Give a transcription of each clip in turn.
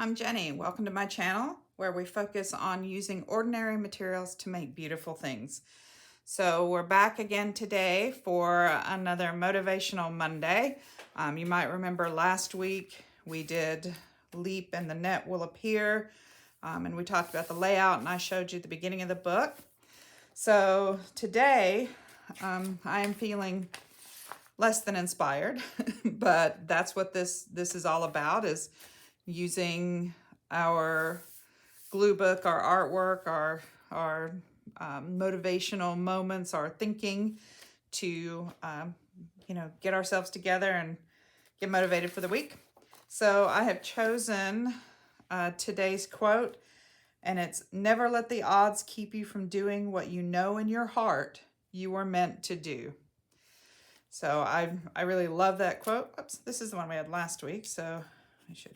I'm Jenny. Welcome to my channel where we focus on using ordinary materials to make beautiful things. So we're back again today for another Motivational Monday. You might remember last week we did Leap and the Net Will Appear, and we talked about the layout and I showed you the beginning of the book. So today I am feeling less than inspired, but that's what this is all about, is using our glue book, our artwork, our motivational moments, our thinking to get ourselves together and get motivated for the week. So I have chosen today's quote, and it's, "Never let the odds keep you from doing what you know in your heart you were meant to do." So I really love that quote. Oops, this is the one we had last week, so I should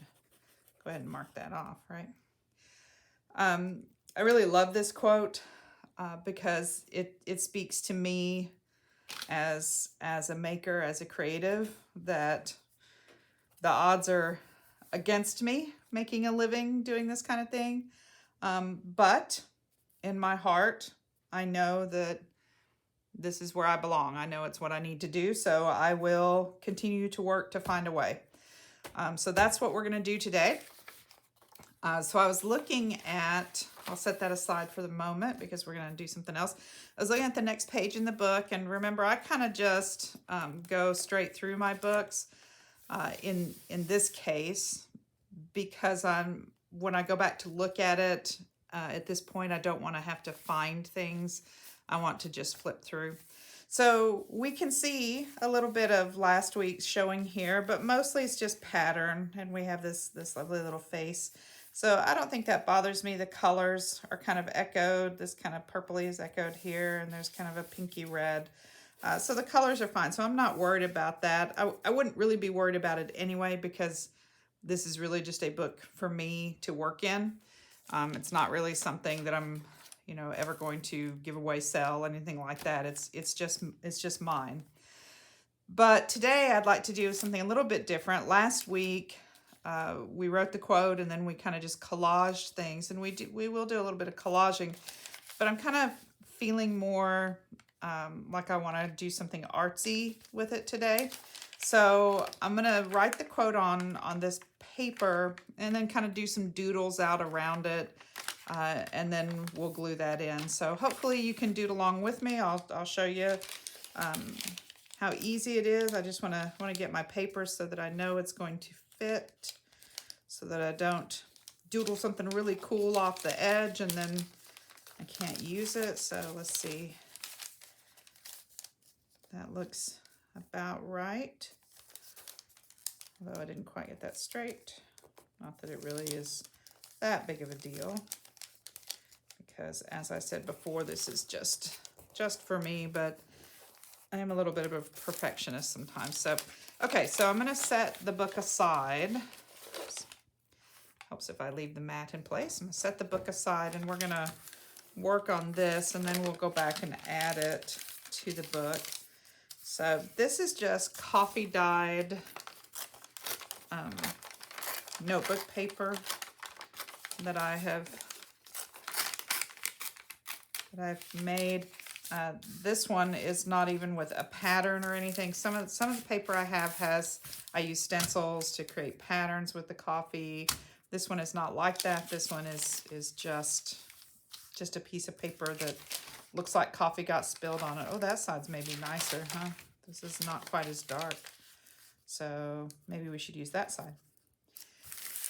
go ahead and mark that off, right? I really love this quote because it speaks to me as a maker, as a creative, that the odds are against me making a living doing this kind of thing. But in my heart, I know that this is where I belong. I know it's what I need to do, so I will continue to work to find a way. So that's what we're going to do today. So I was looking at, I'll set that aside for the moment because we're going to do something else. I was looking at the next page in the book, and remember, I kind of just go straight through my books in this case, because when I go back to look at it, at this point, I don't want to have to find things. I want to just flip through. So we can see a little bit of last week's showing here, but mostly it's just pattern, and we have this lovely little face. So I don't think that bothers me. The colors are kind of echoed. This kind of purpley is echoed here, and there's kind of a pinky red. So the colors are fine. So I'm not worried about that. I wouldn't really be worried about it anyway, because this is really just a book for me to work in. It's not really something that I'm ever going to give away, sell, anything like that. It's just mine. But today I'd like to do something a little bit different. Last week we wrote the quote, and then we kind of just collaged things, and we will do a little bit of collaging, but I'm kind of feeling more like I want to do something artsy with it today. So I'm gonna write the quote on this paper, and then kind of do some doodles out around it. And then we'll glue that in. So hopefully you can doodle along with me. I'll show you how easy it is. I just want to get my paper so that I know it's going to fit, so that I don't doodle something really cool off the edge and then I can't use it. So let's see. That looks about right. Although I didn't quite get that straight. Not that it really is that big of a deal, because as I said before, this is just for me, but I am a little bit of a perfectionist sometimes. So, okay, so I'm going to set the book aside. Oops. Helps if I leave the mat in place. I'm going to set the book aside, and we're going to work on this, and then we'll go back and add it to the book. So this is just coffee dyed notebook paper that I've made. This one is not even with a pattern or anything. Some of the paper I have I use stencils to create patterns with the coffee. This one is not like that. This one is just a piece of paper that looks like coffee got spilled on it. Oh, that side's maybe nicer, huh? This is not quite as dark. So maybe we should use that side.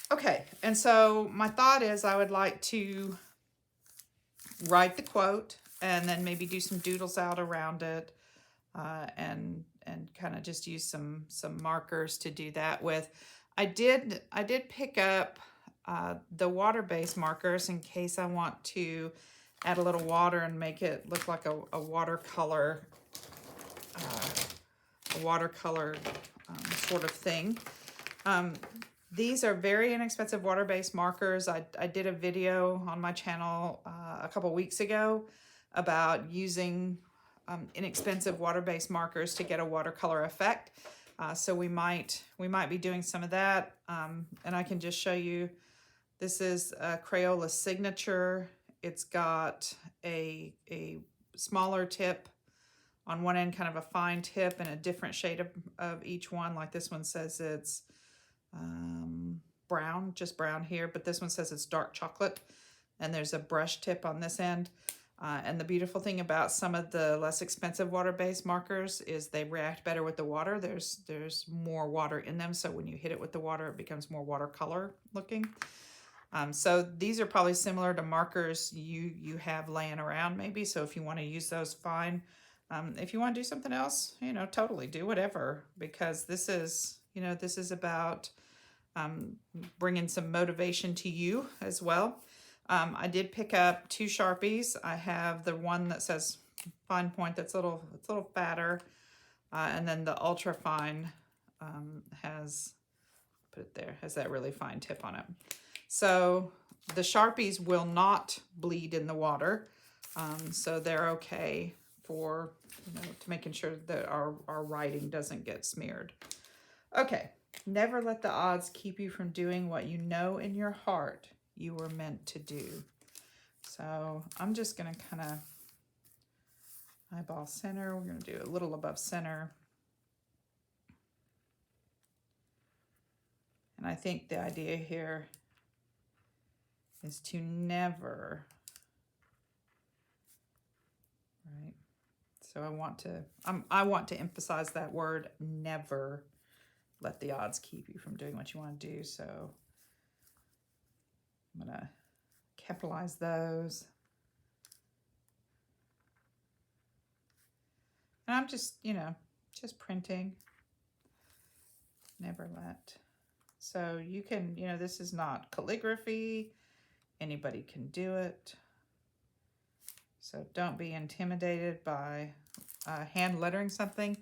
Okay, and so my thought is I would like to write the quote and then maybe do some doodles out around it, and kind of just use some markers to do that with. I did pick up the water-based markers in case I want to add a little water and make it look like a watercolor sort of thing. These are very inexpensive water-based markers. I did a video on my channel a couple weeks ago about using inexpensive water-based markers to get a watercolor effect. So we might be doing some of that, and I can just show you This is a Crayola Signature. It's got a smaller tip on one end, kind of a fine tip, and a different shade of each one. Like this one says it's brown, just brown here, but this one says it's dark chocolate, and there's a brush tip on this end. And the beautiful thing about some of the less expensive water-based markers is they react better with the water. There's more water in them, so when you hit it with the water, it becomes more watercolor looking. So these are probably similar to markers you have laying around maybe. So if you want to use those, fine. If you want to do something else, totally do whatever, because this is about bringing some motivation to you as well. I did pick up 2 Sharpies. I have the one that says fine point it's a little fatter, and then the ultra fine has that really fine tip on it. So the Sharpies will not bleed in the water, so they're okay for to making sure that our writing doesn't get smeared. Okay, never let the odds keep you from doing what you know in your heart you were meant to do. So I'm just going to kind of eyeball center. We're going to do a little above center. And I think the idea here is to never, right? So I want to emphasize that word, never let the odds keep you from doing what you want to do. So I'm going to capitalize those. And I'm just printing. Never let. So you can, this is not calligraphy. Anybody can do it. So don't be intimidated by hand lettering something.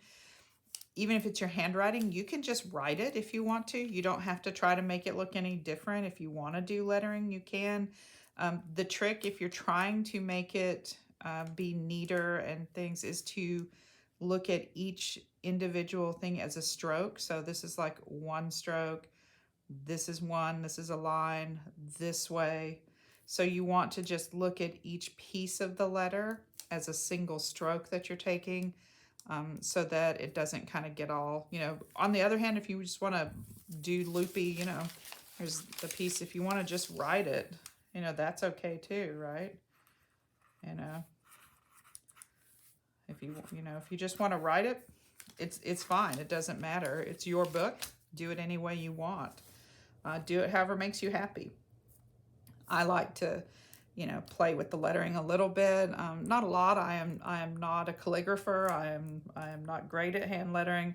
Even if it's your handwriting, you can just write it if you want to. You don't have to try to make it look any different. If you want to do lettering, you can. The trick, if you're trying to make it be neater and things, is to look at each individual thing as a stroke. So this is like one stroke. This is one. This is a line this way. So you want to just look at each piece of the letter as a single stroke that you're taking. So that it doesn't kind of get all, on the other hand, if you just want to do loopy, there's the piece. If you want to just write it, that's okay too, right? If you just want to write it, it's fine. It doesn't matter. It's your book. Do it any way you want. Do it however makes you happy. I like to play with the lettering a little bit. Not a lot. I am not a calligrapher. I am not great at hand lettering,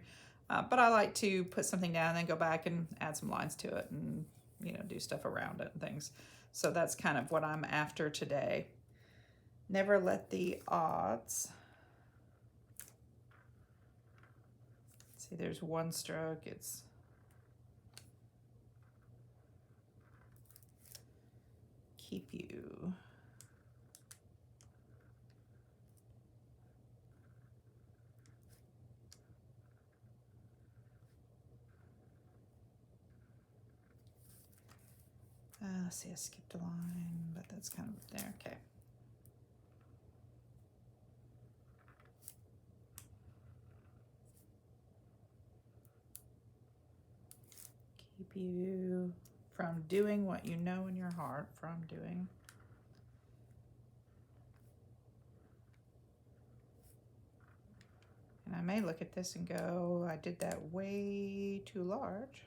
but I like to put something down and then go back and add some lines to it and do stuff around it and things. So that's kind of what I'm after today. Never let the odds. See, there's one stroke. It's keep you. Let's see, I skipped a line, but that's kind of there. Okay. Keep you from doing what you know in your heart from doing. And I may look at this and go, I did that way too large.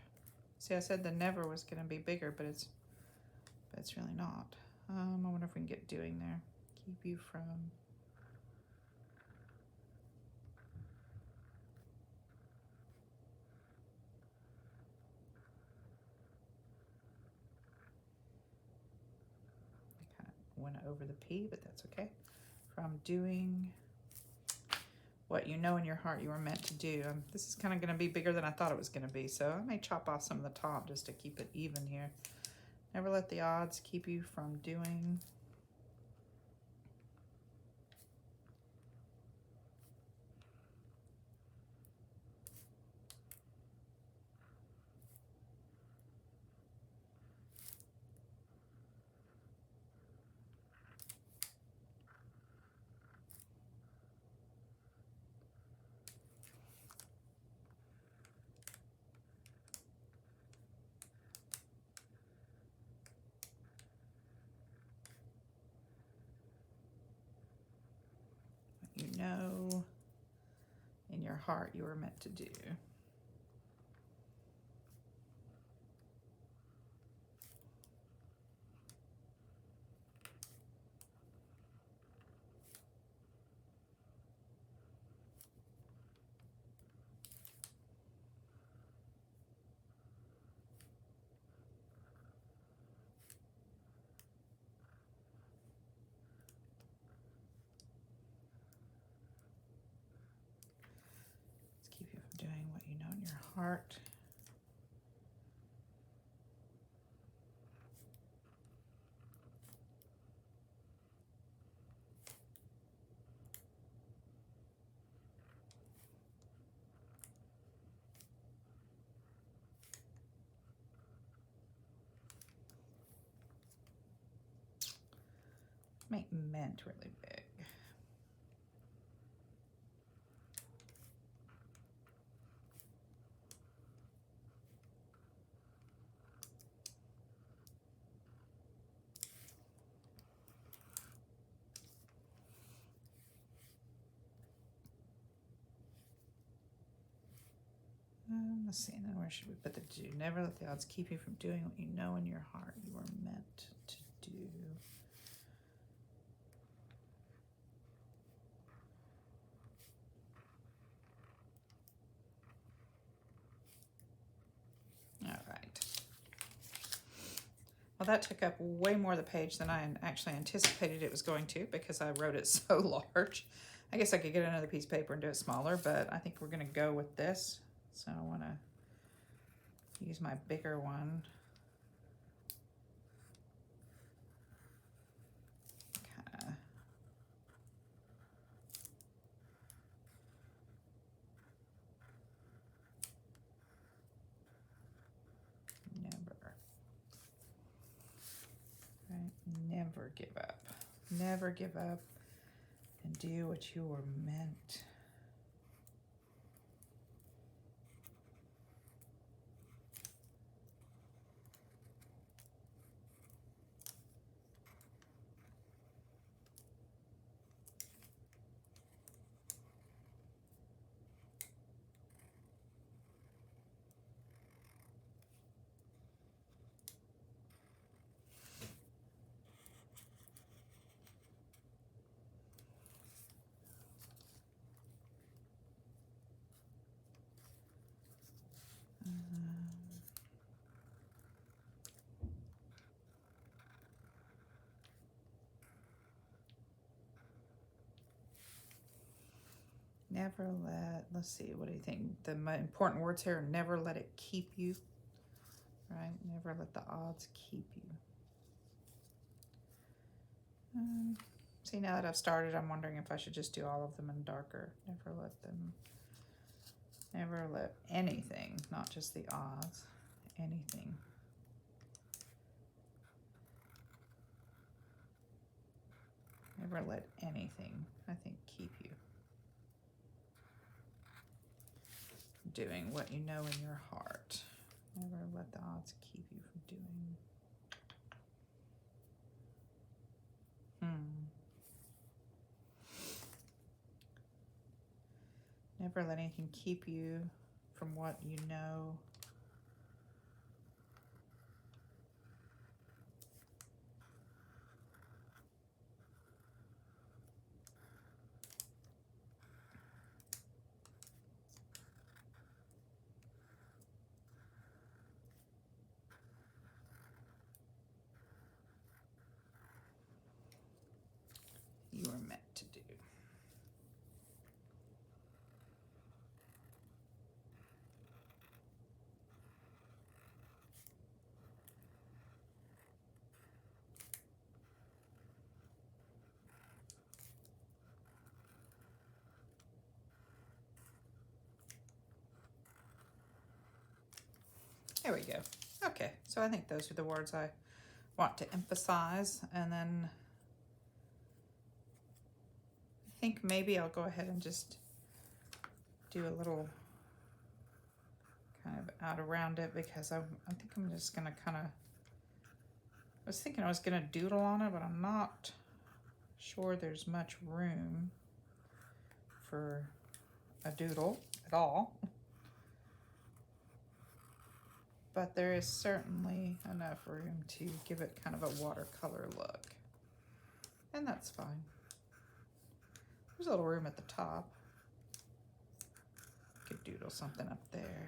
See, I said the never was going to be bigger, but it's really not. I wonder if we can get doing there. Keep you from. I kind of went over the P, but that's okay. From doing what you know in your heart you were meant to do. This is kind of going to be bigger than I thought it was going to be, so I may chop off some of the top just to keep it even here. Never let the odds keep you from doing. know in your heart you were meant to do. Let's keep you from doing what you know in your heart. Make meant really big. Let's see, and then where should we put the do? Never let the odds keep you from doing what you know in your heart you are meant to do. All right. Well, that took up way more of the page than I actually anticipated it was going to, because I wrote it so large. I guess I could get another piece of paper and do it smaller, but I think we're going to go with this. So I want to use my bigger one. Kind of never, right? Never give up. Never give up and do what you were meant. Never let, let's see, what do you think? The important words here are never let it keep you, right? Never let the odds keep you. See, now that I've started, I'm wondering if I should just do all of them in darker. Never let anything, not just the odds, anything. Never let anything, I think, keep you doing what you know in your heart. Never let the odds keep you from doing. Never let anything keep you from what you know. You are meant to do. There we go. Okay, so I think those are the words I want to emphasize, and then I think maybe I'll go ahead and just do a little kind of out around it, because I think I'm just gonna kind of, I was thinking I was gonna doodle on it, but I'm not sure there's much room. for a doodle at all. But there is certainly enough room to give it kind of a watercolor look. And that's fine. There's a little room at the top. Could doodle something up there.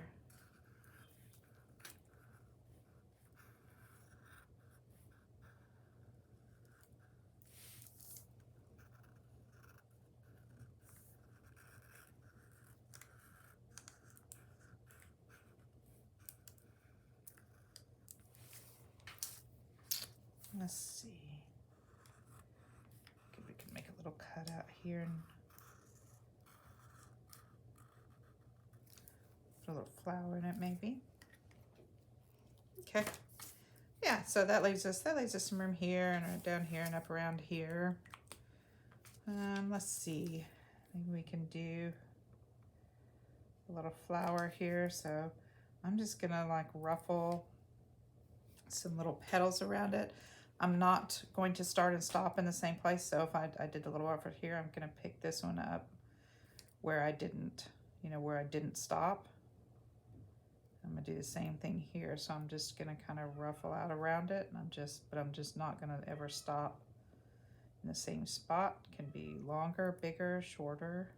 Let's see. We can make a little cutout here and put a little flower in it, maybe. Okay. Yeah, so that leaves us some room here and down here and up around here. Let's see. Maybe we can do a little flower here. So I'm just gonna like ruffle some little petals around it. I'm not going to start and stop in the same place. So if I did the little ruffle here, I'm gonna pick this one up where I didn't, where I didn't stop. I'm gonna do the same thing here. So I'm just gonna kind of ruffle out around it, and I'm just not gonna ever stop in the same spot. It can be longer, bigger, shorter.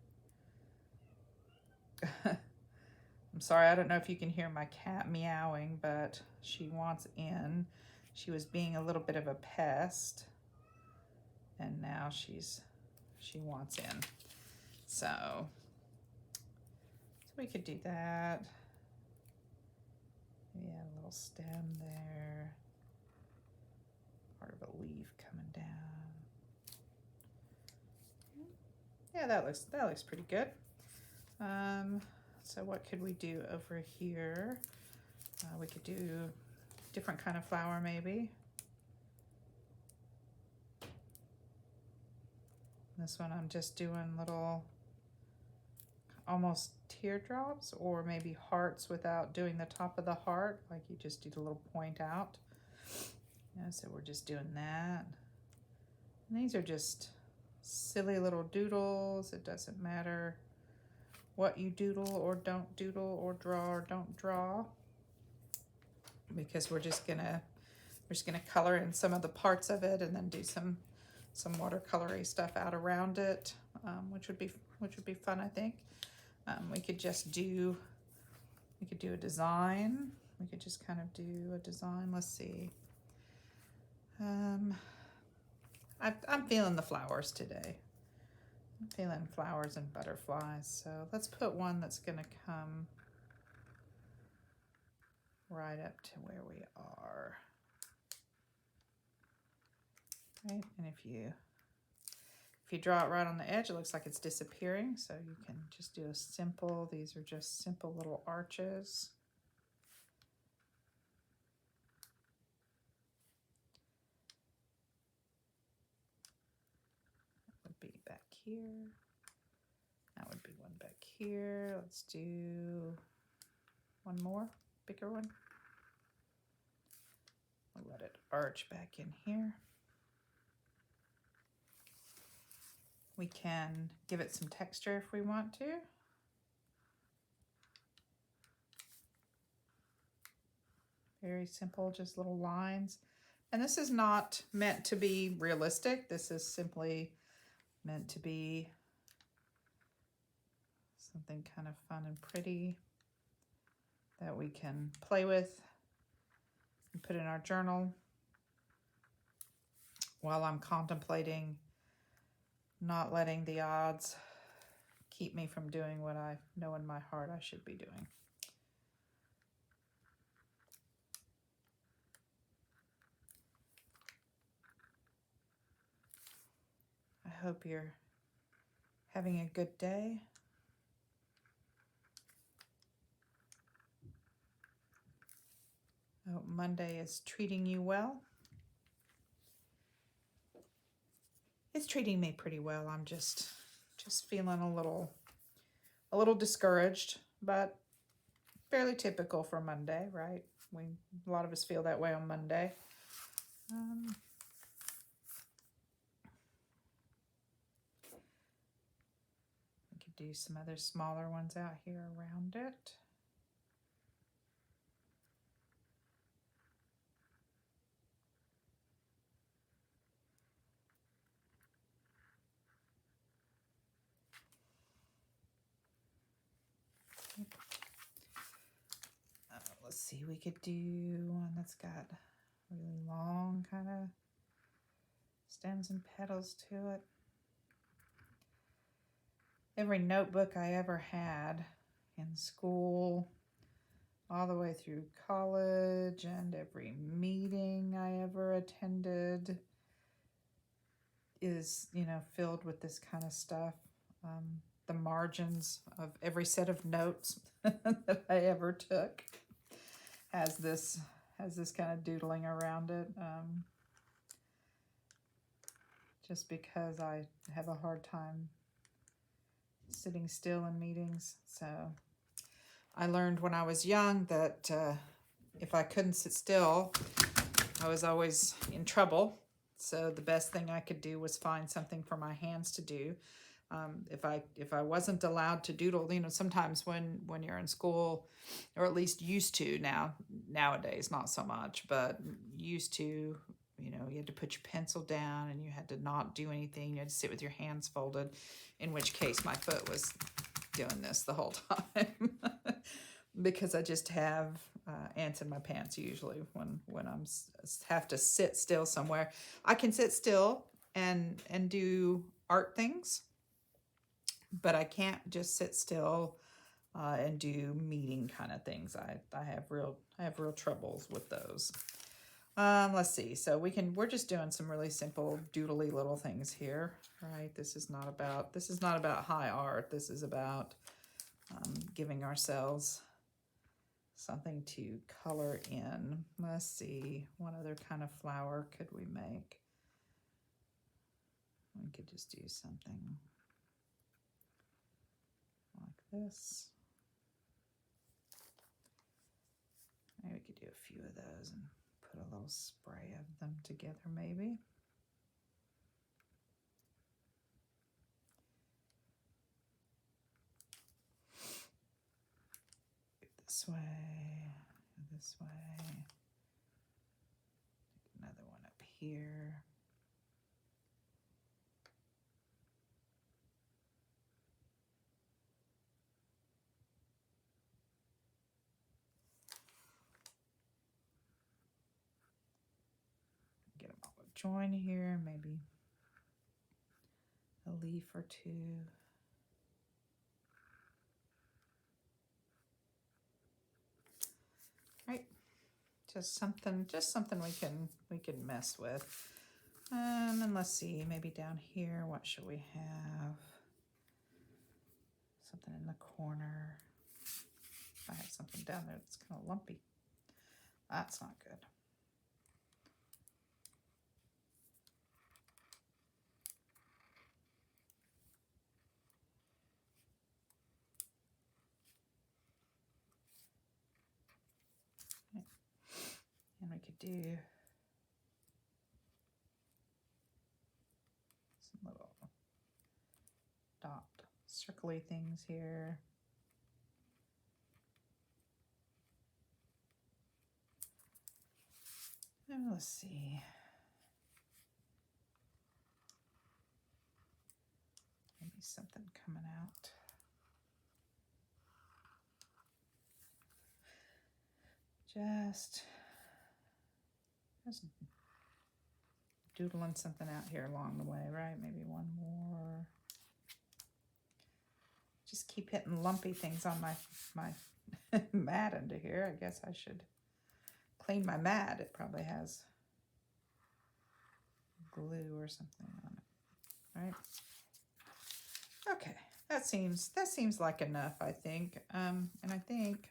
I'm sorry, I don't know if you can hear my cat meowing, but she wants in. She was being a little bit of a pest, and now she wants in. So we could do that. Yeah, a little stem there. Part of a leaf coming down. Yeah, that looks pretty good. So what could we do over here? We could do different kind of flower maybe. This one I'm just doing little almost teardrops, or maybe hearts without doing the top of the heart, like you just do the little point out. Yeah, so we're just doing that. And these are just silly little doodles. It doesn't matter what you doodle or don't doodle or draw or don't draw, because we're just gonna color in some of the parts of it and then do some watercolory stuff out around it, which would be fun, I think. We could do a design. We could just kind of do a design. Let's see. I'm feeling the flowers today. I'm feeling flowers and butterflies. So let's put one that's gonna come right up to where we are. Right, and if you draw it right on the edge, it looks like it's disappearing. So you can just do a simple, these are just simple little arches. That would be back here. That would be one back here. Let's do one more, bigger one. I'll let it arch back in here. We can give it some texture if we want to. Very simple, just little lines. And this is not meant to be realistic. This is simply meant to be something kind of fun and pretty that we can play with and put in our journal while I'm contemplating not letting the odds keep me from doing what I know in my heart I should be doing. I hope you're having a good day. I hope Monday is treating you well. It's treating me pretty well. I'm just feeling a little discouraged, but fairly typical for Monday, right? A lot of us feel that way on Monday. We could do some other smaller ones out here around it. Let's see, we could do one that's got really long kind of stems and petals to it. Every notebook I ever had in school, all the way through college, and every meeting I ever attended is, filled with this kind of stuff. The margins of every set of notes that I ever took has this kind of doodling around it. Just because I have a hard time sitting still in meetings. So I learned when I was young that if I couldn't sit still, I was always in trouble. So the best thing I could do was find something for my hands to do. If I wasn't allowed to doodle, sometimes when you're in school, or at least used to nowadays, not so much, but used to, you had to put your pencil down and you had to not do anything. You had to sit with your hands folded, in which case my foot was doing this the whole time because I just have ants in my pants usually when I'm have to sit still somewhere. I can sit still and do art things, but I can't just sit still and do meeting kind of things. I have real troubles with those. Let's see. So we're just doing some really simple doodly little things here, right? This is not about high art. This is about giving ourselves something to color in. Let's see. What other kind of flower could we make? We could just do something like this. Maybe we could do a few of those and put a little spray of them together, maybe. This way, this way. Another one up here. Get them all join here, maybe a leaf or two. Right, just something we can mess with. And let's see, maybe down here, what should we have? Something in the corner. I have something down there that's kind of lumpy. That's not good. And we could do some little dot circly things here. And let's see. Maybe something coming out. Just doodling something out here along the way, right? Maybe one more. Just keep hitting lumpy things on my mat under here. I guess I should clean my mat. It probably has glue or something on it, right? Okay, that seems like enough, I think. And I think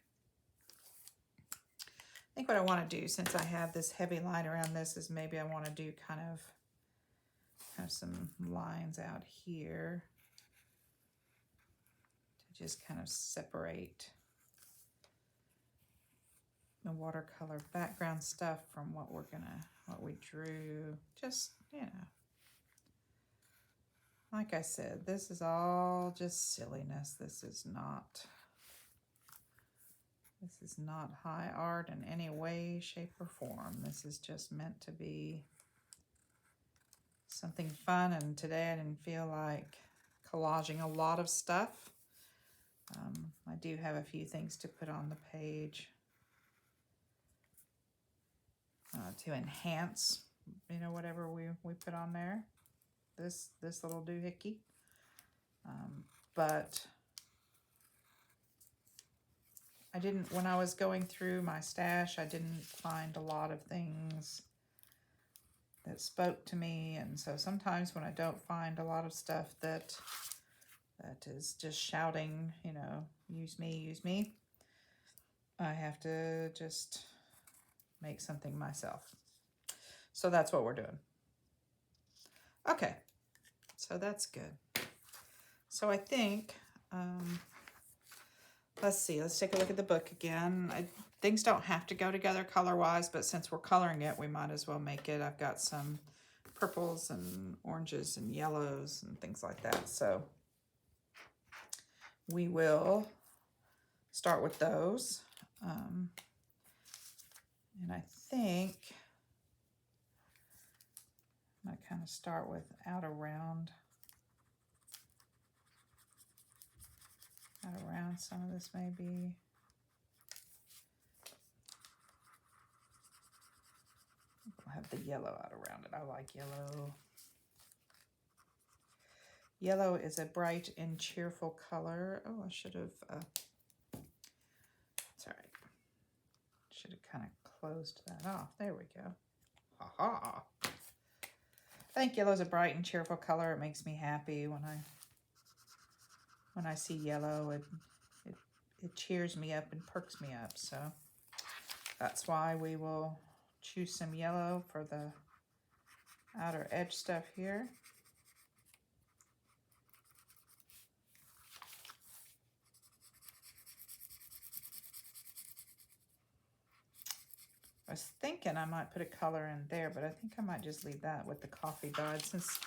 what I want to do, since I have this heavy line around this, is maybe I want to do kind of have some lines out here to just kind of separate the watercolor background stuff from what we drew. Just, like I said, this is all just silliness. This is not high art in any way, shape, or form. This is just meant to be something fun, and today I didn't feel like collaging a lot of stuff. I do have a few things to put on the page to enhance, you know, whatever we put on there. This little doohickey. But I didn't, when I was going through my stash, I didn't find a lot of things that spoke to me. And so sometimes when I don't find a lot of stuff that is just shouting, you know, use me, I have to just make something myself. So that's what we're doing. Okay, so that's good. So I think, let's see, let's take a look at the book again. Things don't have to go together color-wise, but since we're coloring it, we might as well make it. I've got some purples and oranges and yellows and things like that. So we will start with those. And I think I'm going to kind of start with out around some of this maybe. We'll have the yellow out around it. I like yellow. Yellow is a bright and cheerful color. Oh, I should have, it's all right. Should have kind of closed that off. There we go. Ha ha. I think yellow is a bright and cheerful color. It makes me happy when I see yellow. It cheers me up and perks me up. So that's why we will choose some yellow for the outer edge stuff here. I was thinking I might put a color in there, but I think I might just leave that with the coffee dyed since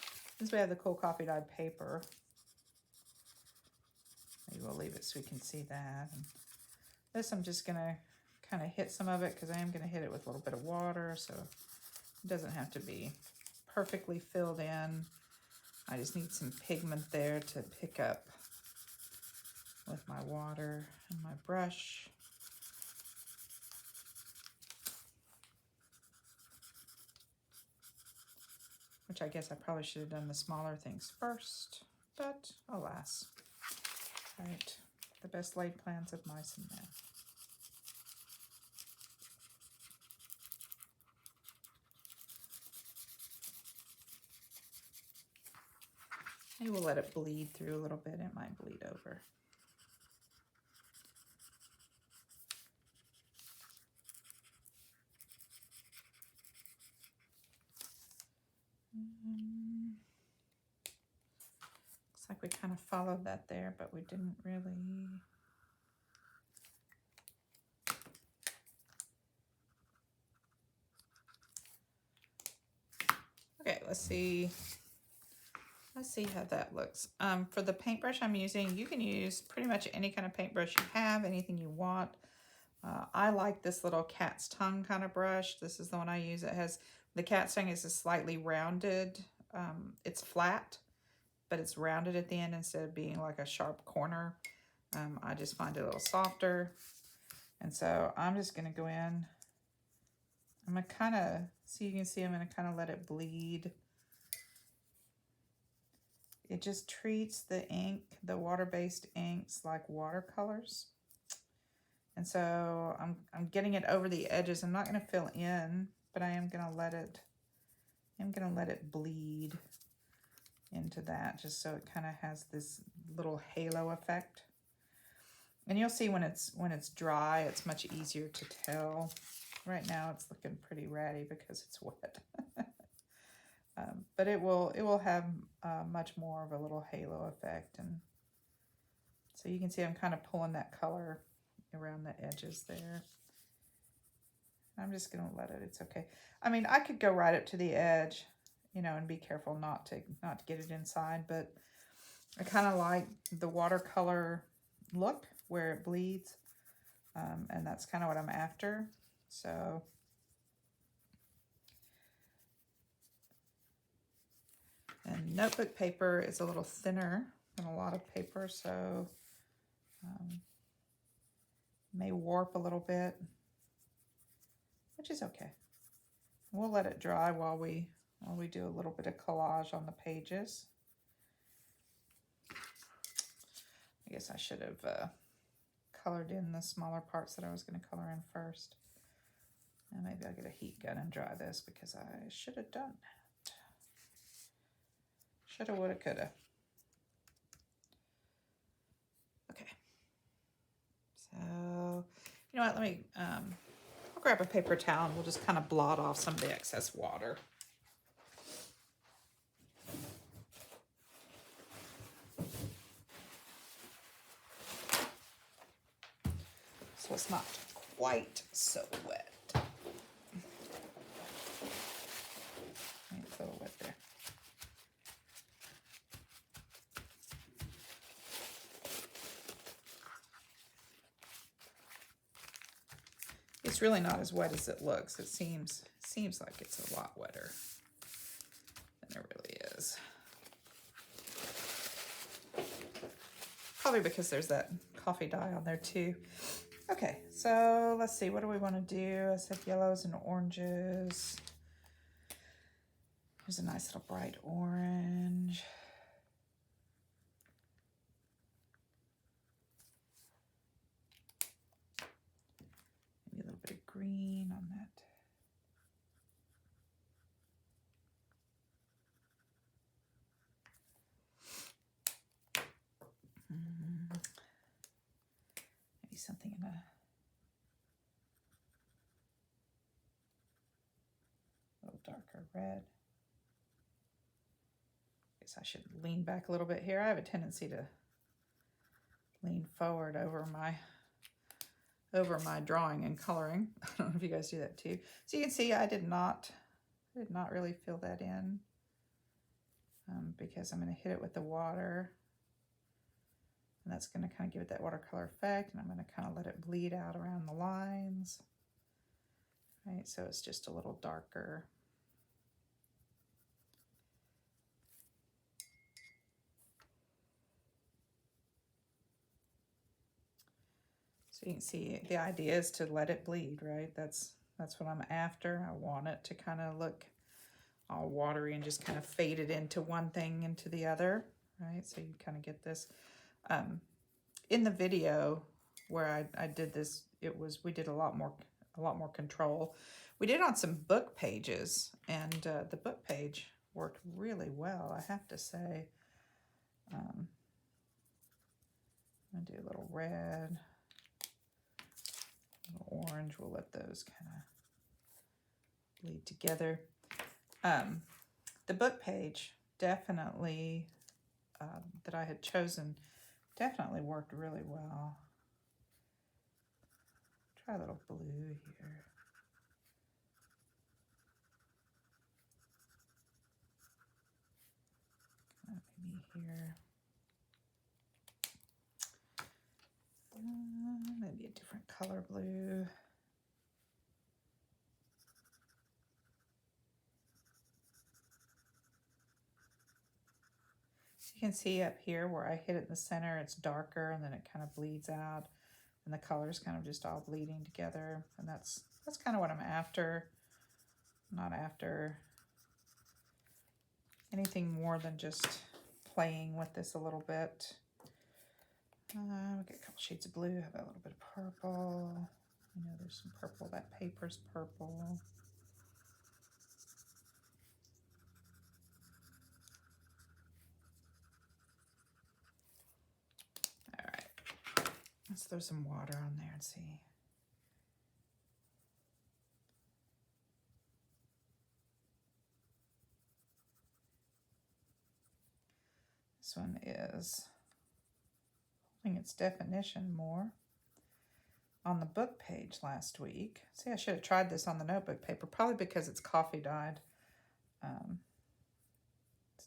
we have the cool coffee dyed paper. Maybe we'll leave it so we can see that. And this I'm just gonna kind of hit some of it because I am gonna hit it with a little bit of water, so it doesn't have to be perfectly filled in. I just need some pigment there to pick up with my water and my brush. Which I guess I probably should have done the smaller things first, but alas. All right, the best laid plans of mice and men. Maybe we'll let it bleed through a little bit. It might bleed over. Looks like we kind of followed that there, but we didn't really. Okay, let's see how that looks. For the paintbrush I'm using, you can use pretty much any kind of paintbrush you have, anything you want. I like this little cat's tongue kind of brush. This is the one I use. It has, the cat's tongue is a slightly rounded, it's flat, but it's rounded at the end instead of being like a sharp corner. I just find it a little softer. And so I'm just going to go in. I'm going to kind of, so you can see I'm going to kind of let it bleed. It just treats the ink, the water-based inks, like watercolors. And so I'm getting it over the edges. I'm not going to fill in, but I am going to let it bleed into that just so it kind of has this little halo effect. And you'll see when it's dry, it's much easier to tell. Right now it's looking pretty ratty because it's wet. But it will have much more of a little halo effect. And so you can see I'm kind of pulling that color around the edges there. I'm just going to let it, it's okay. I mean, I could go right up to the edge, you know, and be careful not to get it inside. But I kind of like the watercolor look where it bleeds, and that's kind of what I'm after. So and notebook paper is a little thinner than a lot of paper, so may warp a little bit, which is okay. We'll let it dry while we do a little bit of collage on the pages. I guess I should have colored in the smaller parts that I was going to color in first. And maybe I'll get a heat gun and dry this because I should have done that. Shoulda, woulda, coulda. Okay. So, you know what? Let me, I'll grab a paper towel and we'll just kind of blot off some of the excess water. So it's not quite so wet. It's a little wet there. It's really not as wet as it looks. It seems like it's a lot wetter than it really is. Probably because there's that coffee dye on there too. Okay, so let's see, what do we want to do? I said yellows and oranges. Here's a nice little bright orange. Maybe a little bit of green on that. Maybe something in a little darker red. Guess I should lean back a little bit here. I have a tendency to lean forward over my drawing and coloring. I don't know if you guys do that too. So you can see I did not really fill that in because I'm going to hit it with the water. And that's going to kind of give it that watercolor effect. And I'm going to kind of let it bleed out around the lines. Right, so it's just a little darker. So you can see the idea is to let it bleed, right? That's what I'm after. I want it to kind of look all watery and just kind of fade it into one thing into the other, right? So you kind of get this. In the video where I did this, we did a lot more control. We did on some book pages, and the book page worked really well, I have to say. I'm gonna do a little red, a little orange. We'll let those kind of bleed together. The book page definitely that I had chosen definitely worked really well. Try a little blue here. Maybe here. Maybe a different color blue. So you can see up here where I hit it in the center, it's darker, and then it kind of bleeds out, and the colors kind of just all bleeding together. And that's kind of what I'm after. I'm not after anything more than just playing with this a little bit. We'll get a couple shades of blue, have a little bit of purple. You know, there's some purple, that paper's purple. All right, let's throw some water on there and see. This one is holding its definition more. On the book page last week, see, I should have tried this on the notebook paper, probably because it's coffee dyed.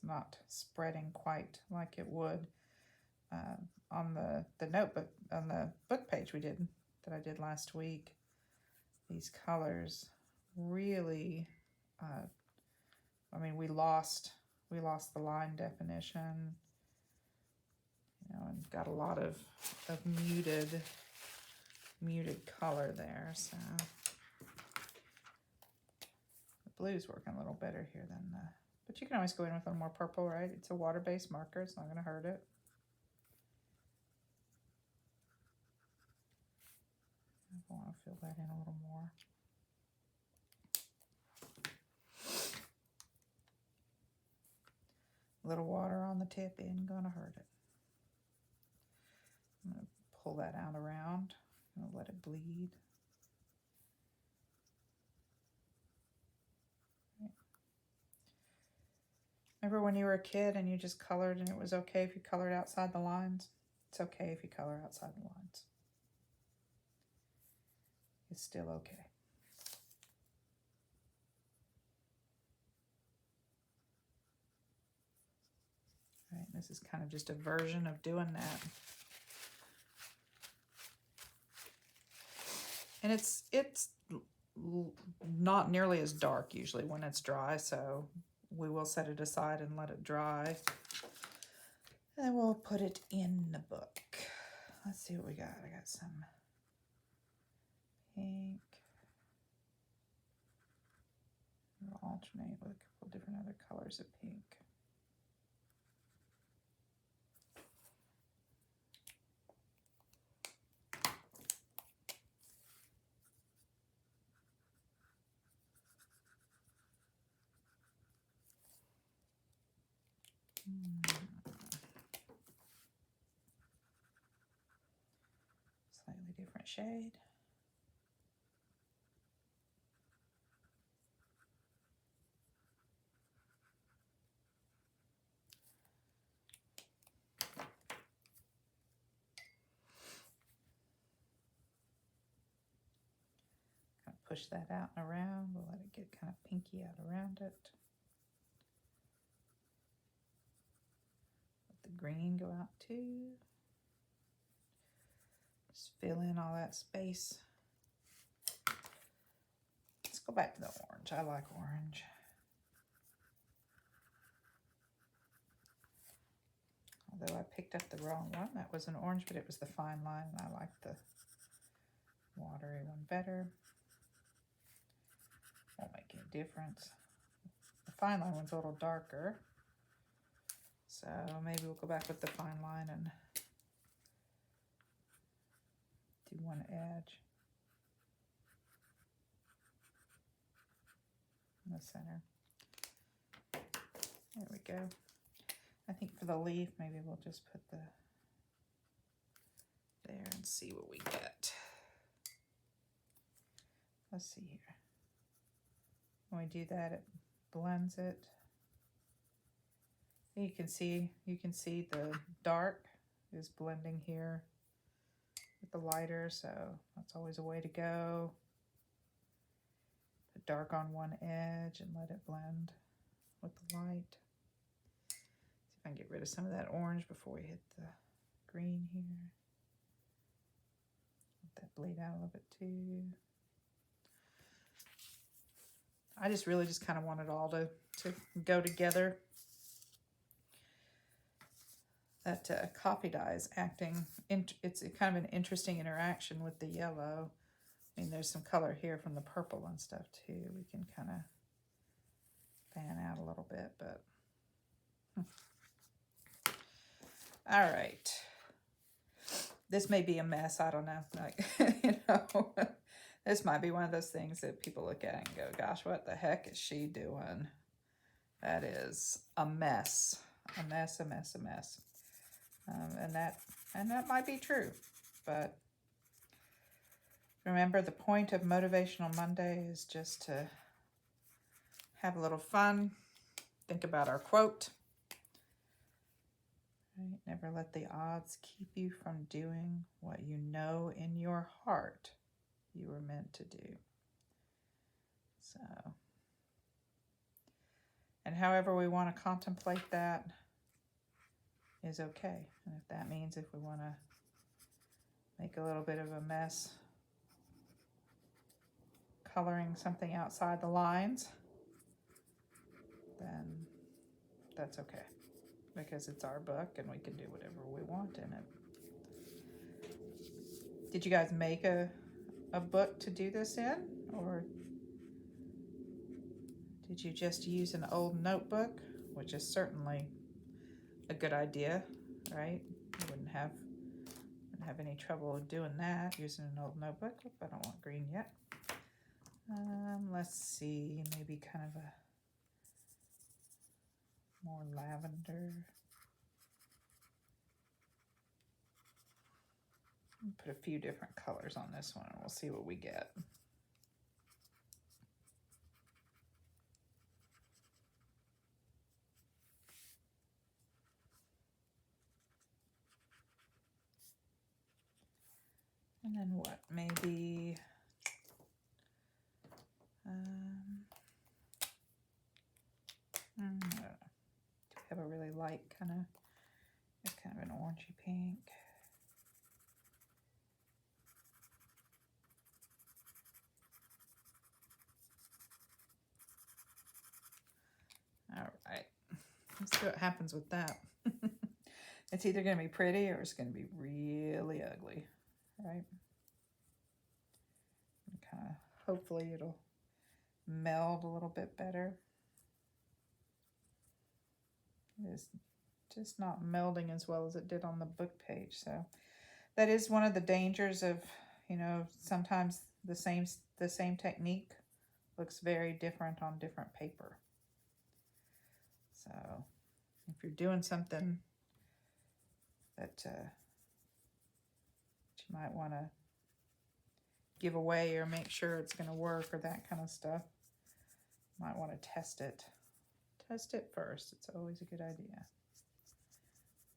not spreading quite like it would on the notebook, on the book page that I did last week. These colors really, I mean, we lost the line definition, you know, and got a lot of muted color there. So the blue's working a little better here than the, but you can always go in with a little more purple, right? It's a water-based marker. It's not going to hurt it. I want to fill that in a little more. A little water on the tip ain't going to hurt it. I'm going to pull that out around. I'm going to let it bleed. Remember when you were a kid and you just colored and it was okay if you colored outside the lines? It's okay if you color outside the lines. It's still okay. All right, this is kind of just a version of doing that. And it's not nearly as dark usually when it's dry, so we will set it aside and let it dry. And then we'll put it in the book. Let's see what we got. I got some pink. We'll alternate with a couple different other colors of pink. Slightly different shade. Kind of push that out and around. We'll let it get kind of pinky out around it. Let the green go out too. Just fill in all that space. Let's go back to the orange. I like orange. Although I picked up the wrong one. That was an orange, but it was the fine line, and I like the watery one better. Won't make any difference. The fine line one's a little darker. So maybe we'll go back with the fine line and do one edge in the center. There we go. I think for the leaf, maybe we'll just put the there and see what we get. Let's see here. When we do that, it blends it. You can see the dark is blending here with the lighter, so that's always a way to go. Put dark on one edge and let it blend with the light. See if I can get rid of some of that orange before we hit the green here. Let that bleed out a little bit too. I just really just kind of want it all to go together. That coffee dye is acting, it's kind of an interesting interaction with the yellow. I mean, there's some color here from the purple and stuff too. We can kind of fan out a little bit, but. All right. This may be a mess, I don't know. Like, you know, this might be one of those things that people look at and go, gosh, what the heck is she doing? That is a mess, a mess, a mess, a mess. And that might be true, but remember, the point of Motivational Monday is just to have a little fun, think about our quote. Right? Never let the odds keep you from doing what you know in your heart you were meant to do. So, and however we want to contemplate that is okay. And if that means if we want to make a little bit of a mess coloring something outside the lines, then that's okay, because it's our book and we can do whatever we want in it. Did you guys make a book to do this in, or did you just use an old notebook, which is certainly a good idea, right? You wouldn't have any trouble doing that using an old notebook. Oop, I don't want green yet. Let's see, maybe kind of a more lavender. Put a few different colors on this one and we'll see what we get. And then what? Maybe do we have a really light kind of an orangey pink. All right, let's see what happens with that. It's either going to be pretty or it's going to be really ugly, right? Kind of, hopefully it'll meld a little bit better. It is just not melding as well as it did on the book page. So that is one of the dangers of, you know, sometimes the same technique looks very different on different paper. So if you're doing something that you might want to give away or make sure it's going to work or that kind of stuff, you might want to test it. Test it first. It's always a good idea.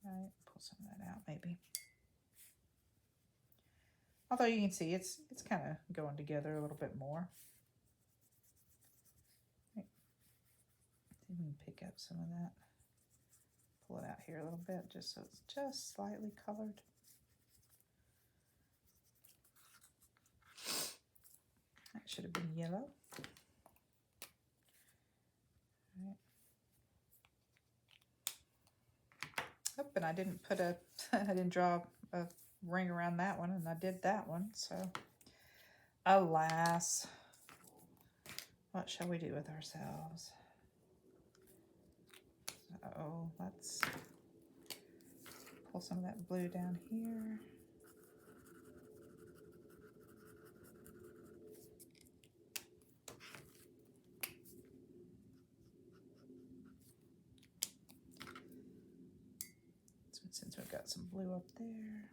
Right, pull some of that out maybe. Although you can see it's kind of going together a little bit more. Right. You can pick up some of that. Pull it out here a little bit just so it's just slightly colored. That should have been yellow. Right. Oh, and I didn't put I didn't draw a ring around that one, and I did that one, so alas. What shall we do with ourselves? So let's pull some of that blue down here. Since we've got some blue up there,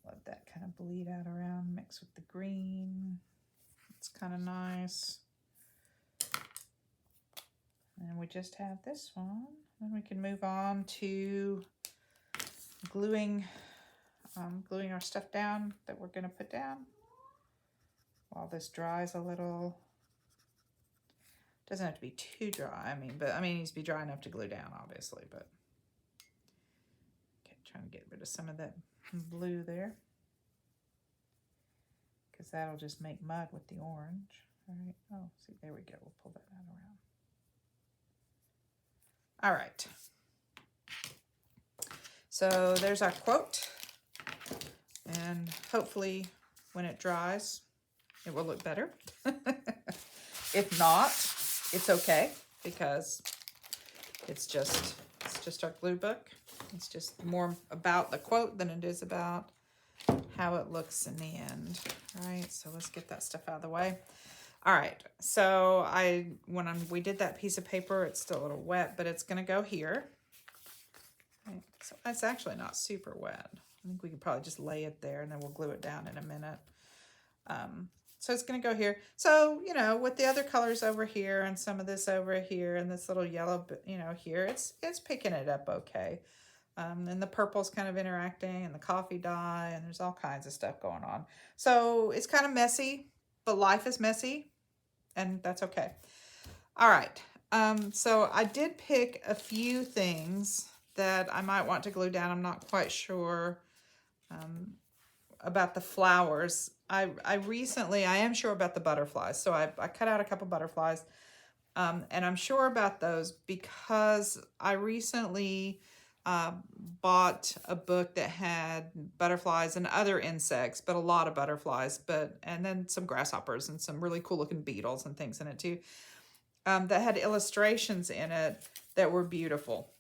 let that kind of bleed out around, mix with the green. It's kind of nice. And we just have this one. Then we can move on to gluing our stuff down that we're going to put down while this dries a little. Doesn't have to be too dry. It needs to be dry enough to glue down, obviously. But okay, trying to get rid of some of that blue there, because that'll just make mud with the orange. All right. Oh, see, there we go. We'll pull that out around. All right. So there's our quote, and hopefully when it dries, it will look better. If not, it's okay, because it's just our glue book. It's just more about the quote than it is about how it looks in the end. All right, so let's get that stuff out of the way. All right, so we did that piece of paper, it's still a little wet, but it's going to go here. Right, so it's actually not super wet. I think we could probably just lay it there and then we'll glue it down in a minute. So it's going to go here. So, you know, with the other colors over here and some of this over here and this little yellow, you know, here, it's picking it up okay. And the purple's kind of interacting and the coffee dye, and there's all kinds of stuff going on. So it's kind of messy, but life is messy, and that's okay. All right. So I did pick a few things that I might want to glue down. I'm not quite sure about the flowers. I am sure about the butterflies. So I cut out a couple butterflies. And I'm sure about those because I recently uh, bought a book that had butterflies and other insects, but a lot of butterflies, and then some grasshoppers and some really cool looking beetles and things in it too. That had illustrations in it that were beautiful.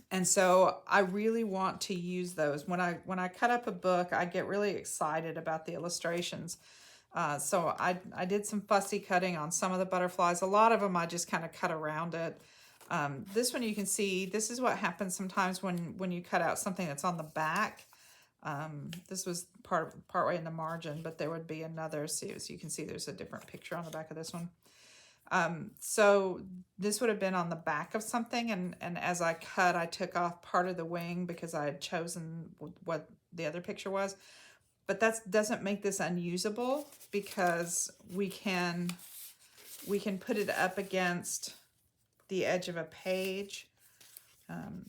And so I really want to use those. When I cut up a book, I get really excited about the illustrations. So I did some fussy cutting on some of the butterflies. A lot of them I just kind of cut around it. This one you can see, this is what happens sometimes when you cut out something that's on the back. This was partway in the margin, but there would be another, so you can see there's a different picture on the back of this one. So this would have been on the back of something, and as I cut, I took off part of the wing because I had chosen what the other picture was. But that doesn't make this unusable because we can put it up against the edge of a page.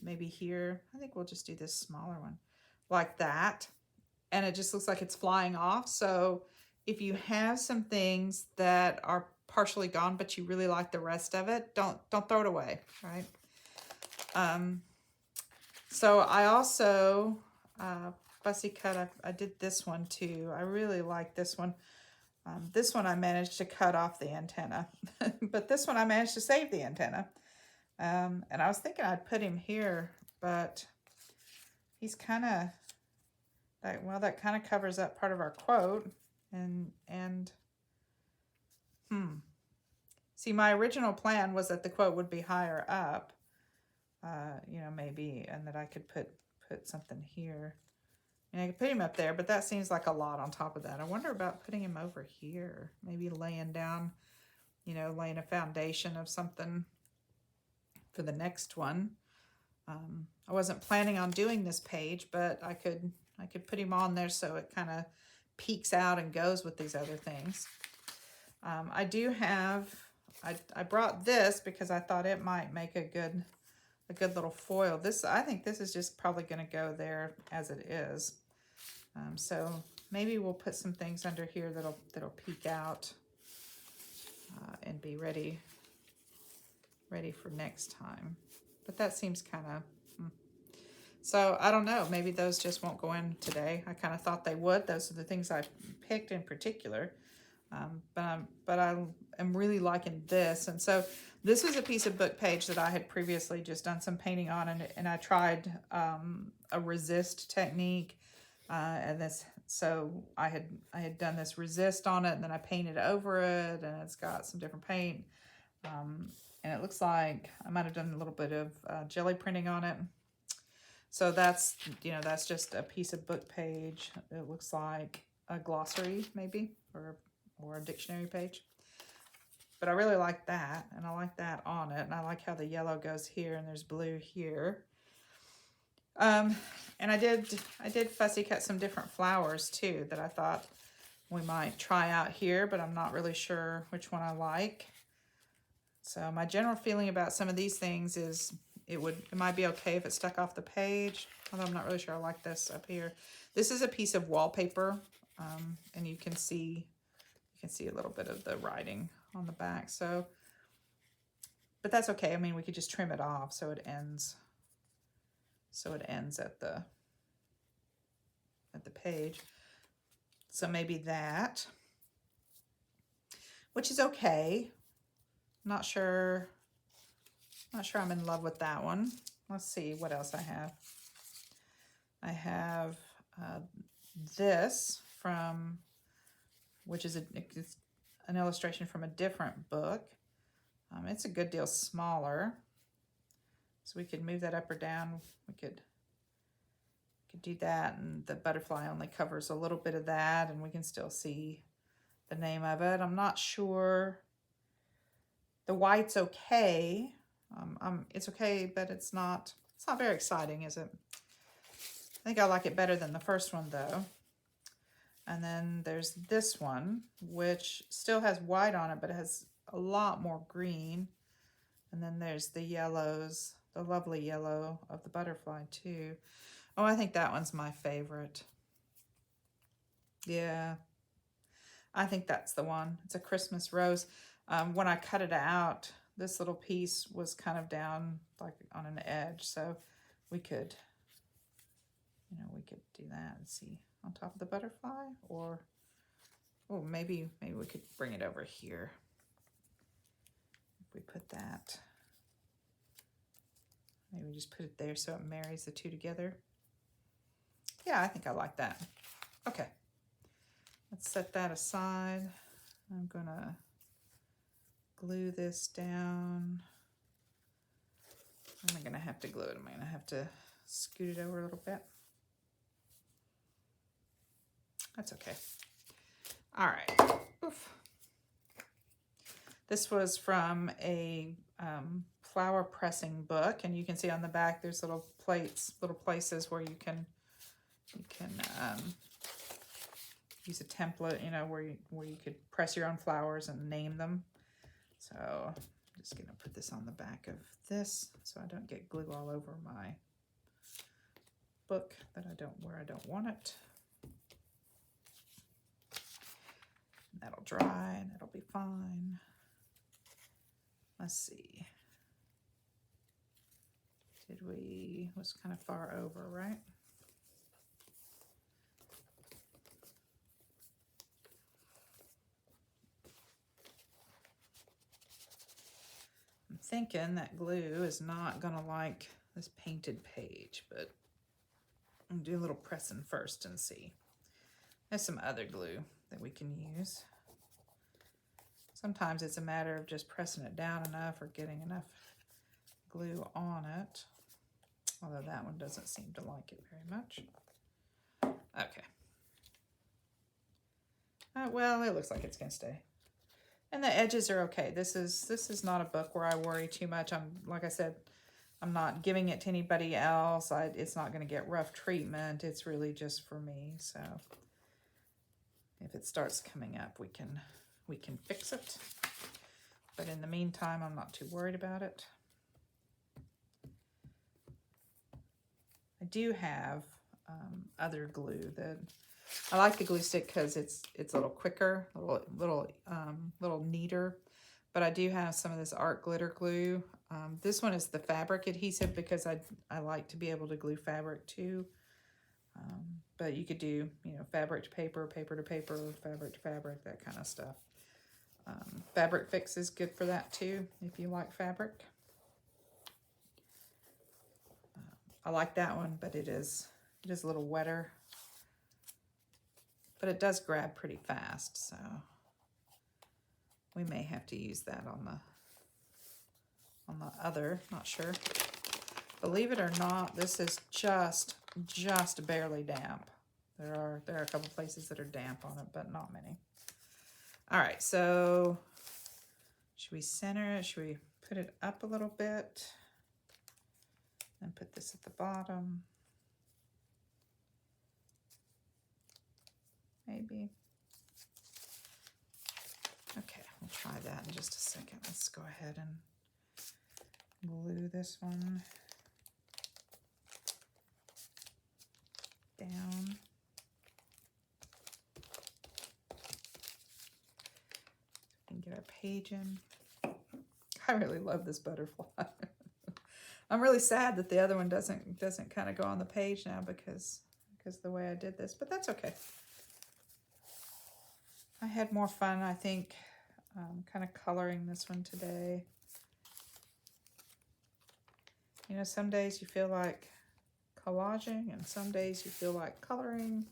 Maybe here. I think we'll just do this smaller one like that. And it just looks like it's flying off. So if you have some things that are partially gone, but you really like the rest of it, don't throw it away, right? So I also fussy cut. I did this one too. I really like this one. This one I managed to cut off the antenna, but this one I managed to save the antenna. And I was thinking I'd put him here, but he's kind of that kind of covers up part of our quote. And see, my original plan was that the quote would be higher up, maybe, and that I could put something here. And I could put him up there, but that seems like a lot on top of that. I wonder about putting him over here, maybe laying down, laying a foundation of something for the next one. I wasn't planning on doing this page, but I could put him on there so it kind of peeks out and goes with these other things. I do have, I brought this because I thought it might make a good little foil. I think this is just probably going to go there as it is. So maybe we'll put some things under here that'll peek out and be ready for next time. But that seems kind of, so I don't know, maybe those just won't go in today. I kind of thought they would. Those are the things I picked in particular. But I am really liking this. And so this was a piece of book page that I had previously just done some painting on, and I tried a resist technique. So I had done this resist on it, and then I painted over it, and it's got some different paint. And it looks like I might have done a little bit of jelly printing on it. So that's just a piece of book page. It looks like a glossary maybe, or a dictionary page. But I really like that, and I like that on it, and I like how the yellow goes here and there's blue here. And I did fussy cut some different flowers too that I thought we might try out here, but I'm not really sure which one I like. So my general feeling about some of these things is it might be okay if it stuck off the page, although I'm not really sure I like this up here. This is a piece of wallpaper, and you can see a little bit of the writing on the back. So, but that's okay. I mean, we could just trim it off so it ends at the page. So maybe that, which is okay. Not sure I'm in love with that one. Let's see what else I have. I have this which is an illustration from a different book. It's a good deal smaller, so we could move that up or down. We could do that, and the butterfly only covers a little bit of that, and we can still see the name of it. I'm not sure. The white's okay. It's okay, but it's not very exciting, is it? I think I like it better than the first one, though. And then there's this one, which still has white on it, but it has a lot more green. And then there's the yellows, the lovely yellow of the butterfly too. Oh, I think that one's my favorite. Yeah, I think that's the one. It's a Christmas rose. When I cut it out, this little piece was kind of down like on an edge, so we could, we could do that and see on top of the butterfly, or maybe we could bring it over here. If we put that, maybe just put it there so it marries the two together. Yeah, I think I like that. Okay, let's set that aside. I'm gonna glue this down. I'm gonna have to glue it. I'm gonna have to scoot it over a little bit. That's okay. All right. Oof. This was from a flower pressing book, and you can see on the back there's little plates, little places where you can use a template, where you could press your own flowers and name them. So I'm just gonna put this on the back of this so I don't get glue all over my book where I don't want it. That'll dry and it'll be fine. Let's see. Was kind of far over, right? I'm thinking that glue is not gonna like this painted page, but I'll do a little pressing first and see. There's some other glue that we can use. Sometimes it's a matter of just pressing it down enough or getting enough glue on it. Although that one doesn't seem to like it very much. Okay. Well, it looks like it's gonna stay. And the edges are okay. This is not a book where I worry too much. Like I said, I'm not giving it to anybody else. It's not gonna get rough treatment. It's really just for me. So if it starts coming up, we can fix it. But in the meantime, I'm not too worried about it. I do have other glue that I like the glue stick because it's a little quicker, little neater. But I do have some of this art glitter glue. This one is the fabric adhesive because I like to be able to glue fabric too. But you could do fabric to paper, paper to paper, fabric to fabric, that kind of stuff. Fabric Fix is good for that too if you like fabric. I like that one, but it is a little wetter. But it does grab pretty fast, so we may have to use that on the other, not sure. Believe it or not, this is just barely damp. There are a couple places that are damp on it, but not many. All right, so should we center it? Should we put it up a little bit? And put this at the bottom. Maybe. Okay, we'll try that in just a second. Let's go ahead and glue this one down. And get our page in. I really love this butterfly. I'm really sad that the other one doesn't kind of go on the page now because the way I did this, but that's okay. I had more fun, I think, kind of coloring this one today. Some days you feel like collaging and some days you feel like coloring.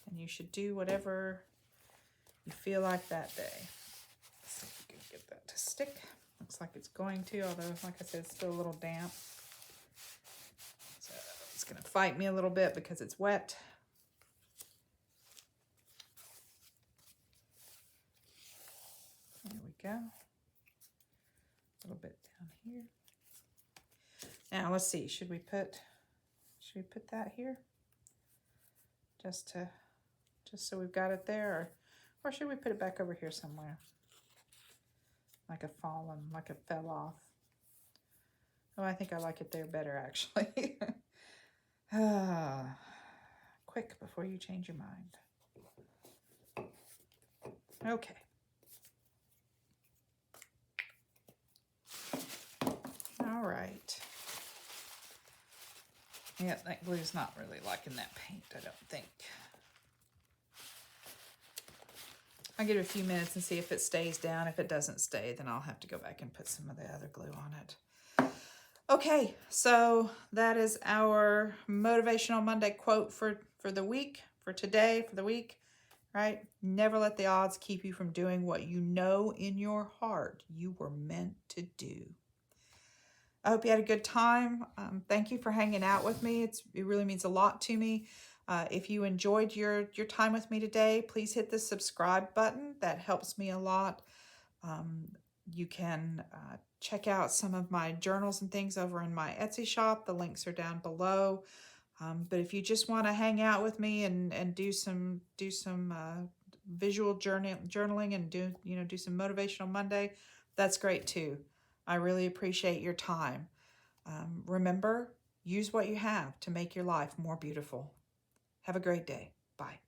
And you should do whatever you feel like that day. Let's see if we can get that to stick. Looks like it's going to, although, like I said, it's still a little damp. So it's going to fight me a little bit because it's wet. There we go. A little bit down here. Now let's see. Should we put that here? just so we've got it there, or should we put it back over here somewhere? Like it fell off. Oh, I think I like it there better, actually. Quick before you change your mind. Okay. All right. Yeah, that glue's not really liking that paint, I don't think. I'll give it a few minutes and see if it stays down. If it doesn't stay, then I'll have to go back and put some of the other glue on it. Okay, so that is our Motivational Monday quote for the week, for today, for the week, right? Never let the odds keep you from doing what you know in your heart you were meant to do. I hope you had a good time. Thank you for hanging out with me. It really means a lot to me. If you enjoyed your time with me today, please hit the subscribe button. That helps me a lot. You can check out some of my journals and things over in my Etsy shop. The links are down below. But if you just want to hang out with me and do some visual journaling and do some Motivational Monday, that's great too. I really appreciate your time. Remember, use what you have to make your life more beautiful. Have a great day. Bye.